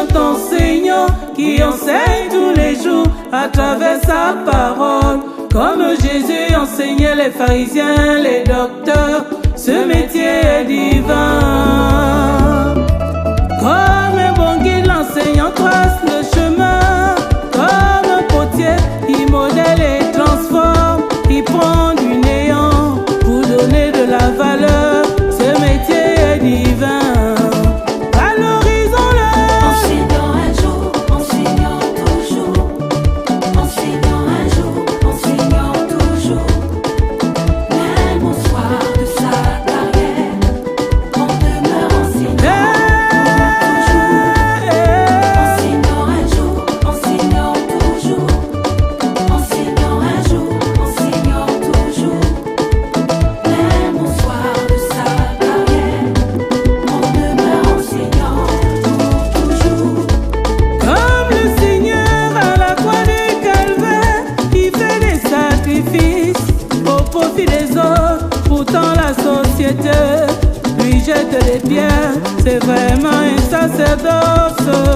grand enseignant qui enseigne tous les jours à travers sa parole. Comme Jésus enseignait les pharisiens, les docteurs, ce métier est divin. Comme un bon guide, l'enseignant trace le chemin. Comme un potier, il modèle et transforme. Il prend du néant pour donner de la valeur. Ce métier est divin. Les autres, pourtant la société lui jette des pierres. C'est vraiment un sacerdoce.